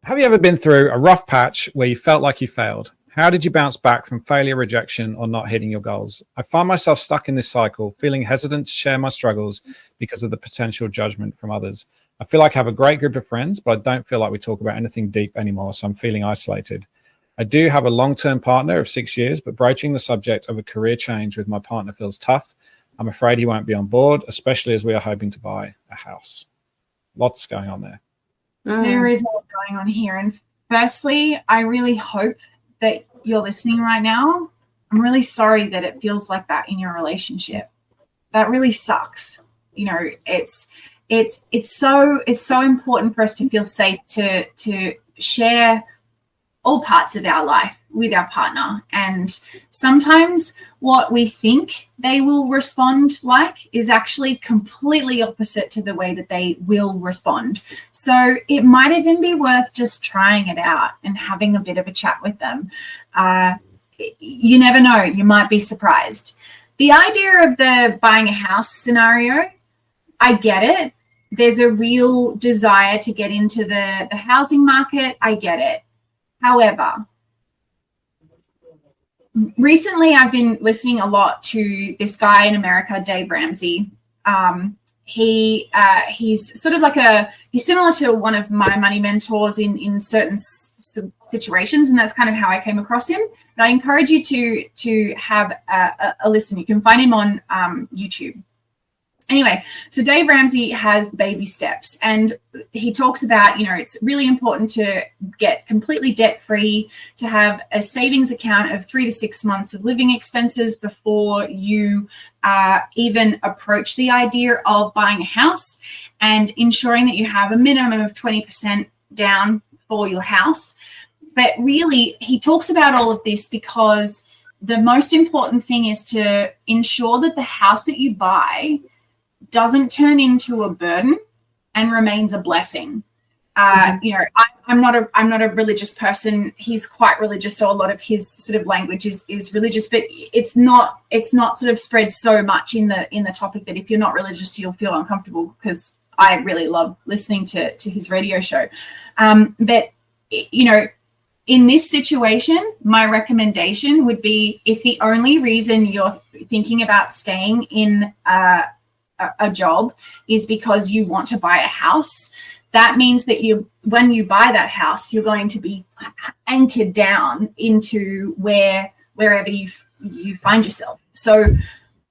Have you ever been through a rough patch where you felt like you failed? How did you bounce back from failure, rejection, or not hitting your goals? I find myself stuck in this cycle, feeling hesitant to share my struggles because of the potential judgment from others. I feel like I have a great group of friends, but I don't feel like we talk about anything deep anymore, so I'm feeling isolated. I do have a long-term partner of 6 years, but broaching the subject of a career change with my partner feels tough. I'm afraid he won't be on board, especially as we are hoping to buy a house. Lots going on there. There is a lot going on here. And firstly, I really hope that you're listening right now. I'm really sorry that it feels like that in your relationship. That really sucks. You know, it's so important for us to feel safe to share all parts of our life with our partner. And sometimes what we think they will respond like is actually completely opposite to the way that they will respond. So it might even be worth just trying it out and having a bit of a chat with them. You never know, you might be surprised. The idea of the buying a house scenario, I get it. There's a real desire to get into the housing market. I get it. However, recently I've been listening a lot to this guy in America, Dave Ramsey. He's sort of he's similar to one of my money mentors in certain situations, and that's kind of how I came across him. But I encourage you to have a listen. You can find him on YouTube. Anyway, so Dave Ramsey has baby steps, and he talks about, you know, it's really important to get completely debt-free, to have a savings account of 3 to 6 months of living expenses before you even approach the idea of buying a house, and ensuring that you have a minimum of 20% down for your house. But really, he talks about all of this because the most important thing is to ensure that the house that you buy doesn't turn into a burden and remains a blessing. You know, I'm not a religious person. He's quite religious, so a lot of his sort of language is religious, but it's not sort of spread so much in the topic that if you're not religious, you'll feel uncomfortable, because I really love listening to his radio show. But you know, in this situation, my recommendation would be, if the only reason you're thinking about staying in a job is because you want to buy a house, that means that when you buy that house, you're going to be anchored down into wherever you find yourself. So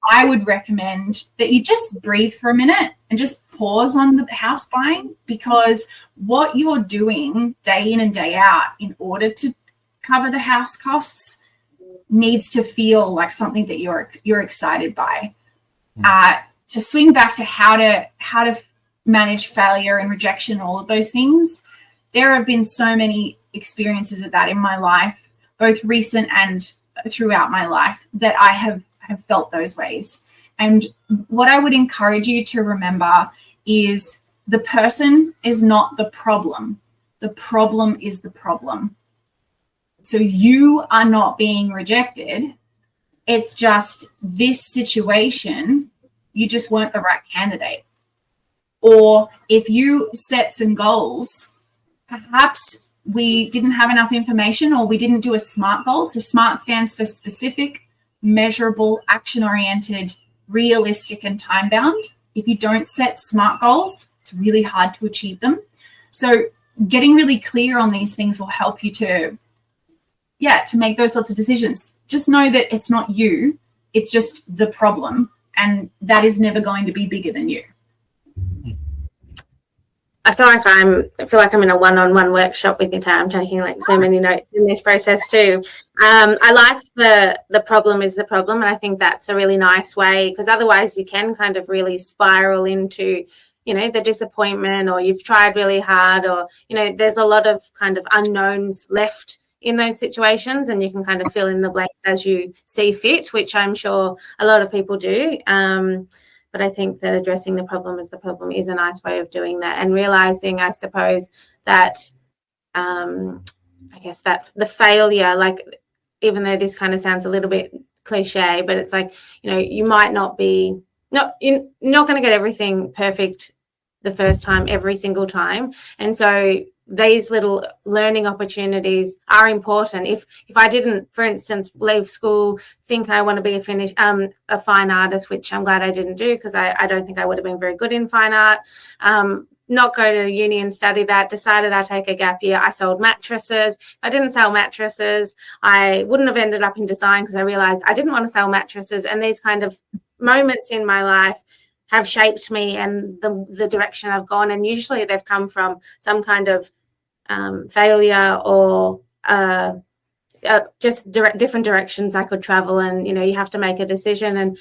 I would recommend that you just breathe for a minute and just pause on the house buying, because what you're doing day in and day out in order to cover the house costs needs to feel like something that you're excited by. To swing back to how to manage failure and rejection, all of those things, there have been so many experiences of that in my life, both recent and throughout my life, that I have felt those ways. And what I would encourage you to remember is the person is not the problem. The problem is the problem. So you are not being rejected. It's just this situation, you just weren't the right candidate. Or if you set some goals, perhaps we didn't have enough information, or we didn't do a SMART goal. So SMART stands for specific, measurable, action-oriented, realistic, and time-bound. If you don't set SMART goals, it's really hard to achieve them. So getting really clear on these things will help you to make those sorts of decisions. Just know that it's not you, it's just the problem. And that is never going to be bigger than you. I feel like I'm in a one-on-one workshop with you, I'm taking like so many notes in this process too. I like the problem is the problem, and I think that's a really nice way, because otherwise you can kind of really spiral into, you know, the disappointment, or you've tried really hard, or, you know, there's a lot of kind of unknowns left in those situations, and you can kind of fill in the blanks as you see fit, which I'm sure a lot of people do. But I think that addressing the problem as the problem is a nice way of doing that, and realizing, I suppose, that I guess that the failure, like, even though this kind of sounds a little bit cliche, but it's like, you know, you might you're not going to get everything perfect the first time, every single time. And so these little learning opportunities are important. If I didn't, for instance, leave school, think I want to be a fine artist, which I'm glad I didn't do, because I don't think I would have been very good in fine art, not go to uni and study that, decided I'd take a gap year. I sold mattresses. If I didn't sell mattresses, I wouldn't have ended up in design, because I realized I didn't want to sell mattresses. And these kind of moments in my life have shaped me and the direction I've gone. And usually they've come from some kind of failure or just different directions I could travel. And, you have to make a decision, and,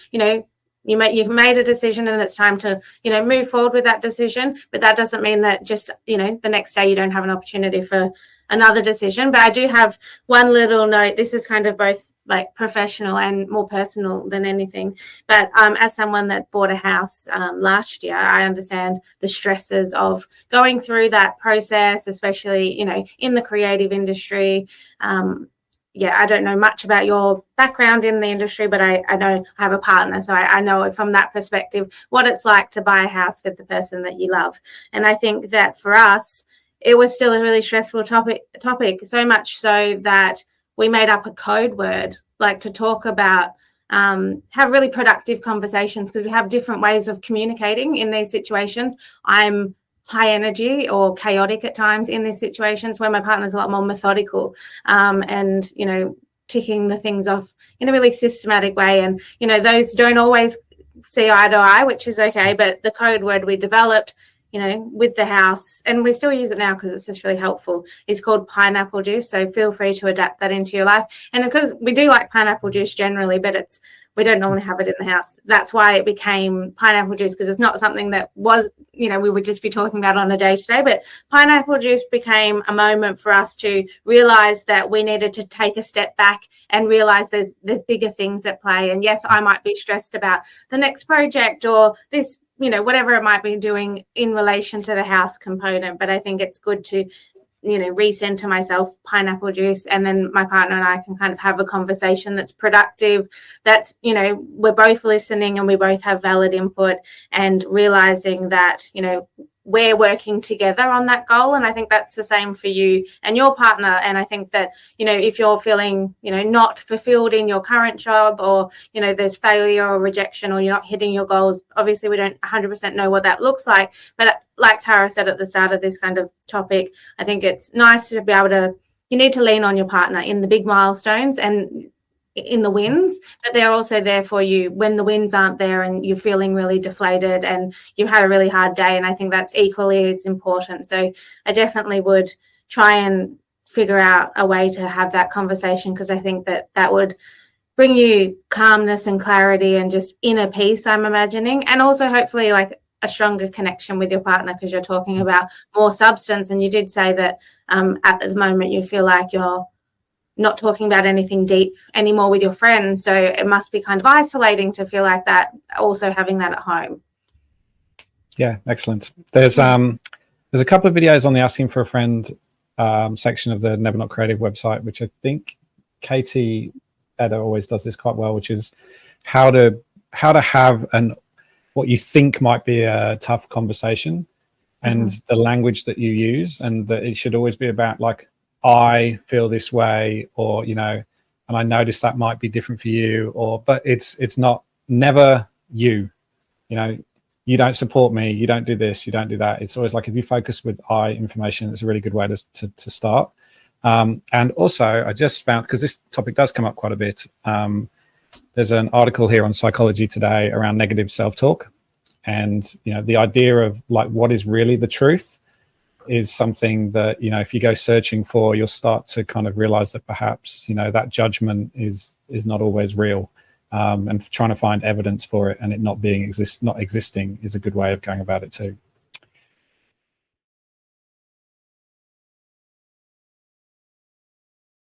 you've made a decision, and it's time to, move forward with that decision. But that doesn't mean that just, the next day you don't have an opportunity for another decision. But I do have one little note. This is kind of both like professional and more personal than anything. But as someone that bought a house last year, I understand the stresses of going through that process, especially, in the creative industry. I don't know much about your background in the industry, but I know I have a partner. So I know from that perspective what it's like to buy a house with the person that you love. And I think that for us, it was still a really stressful topic, so much so that we made up a code word, like to talk about, have really productive conversations, because we have different ways of communicating in these situations. I'm high energy or chaotic at times in these situations, where my partner's a lot more methodical, and, ticking the things off in a really systematic way. And, those don't always see eye to eye, which is okay. But the code word we developed, with the house, and we still use it now because it's just really helpful, is called pineapple juice. So feel free to adapt that into your life. And because we do like pineapple juice generally, but we don't normally have it in the house. That's why it became pineapple juice, because it's not something that was, we would just be talking about on a day-to-day. But pineapple juice became a moment for us to realize that we needed to take a step back and realize there's bigger things at play. And yes, I might be stressed about the next project or this, whatever it might be doing in relation to the house component. But I think it's good to, recenter myself, pineapple juice, and then my partner and I can kind of have a conversation that's productive, that's, we're both listening and we both have valid input, and realizing that, we're working together on that goal. And I think that's the same for you and your partner. And I think that, if you're feeling, not fulfilled in your current job, or, there's failure or rejection, or you're not hitting your goals, obviously we don't 100% know what that looks like. But like Tara said at the start of this kind of topic, I think it's nice to be able to, you need to lean on your partner in the big milestones and in the wins, but they're also there for you when the wins aren't there and you're feeling really deflated and you've had a really hard day. And I think that's equally as important. So I definitely would try and figure out a way to have that conversation, because I think that would bring you calmness and clarity and just inner peace, I'm imagining. And also hopefully like a stronger connection with your partner, because you're talking about more substance. And you did say that at the moment you feel like you're not talking about anything deep anymore with your friends. So it must be kind of isolating to feel like that, also having that at home. Yeah, excellent. There's a couple of videos on the Asking for a Friend section of the Never Not Creative website, which I think Katie Eder always does this quite well, which is how to have what you think might be a tough conversation, and the language that you use, and that it should always be about like, I feel this way, or, and I notice that might be different for you, but it's not, never you, you don't support me, you don't do this, you don't do that. It's always like, if you focus with I information, it's a really good way to start. And also I just found, because this topic does come up quite a bit, there's an article here on Psychology Today around negative self-talk, and, the idea of like, what is really the truth is something that, if you go searching for, you'll start to kind of realize that perhaps, that judgment is not always real, and trying to find evidence for it and it not existing is a good way of going about it too.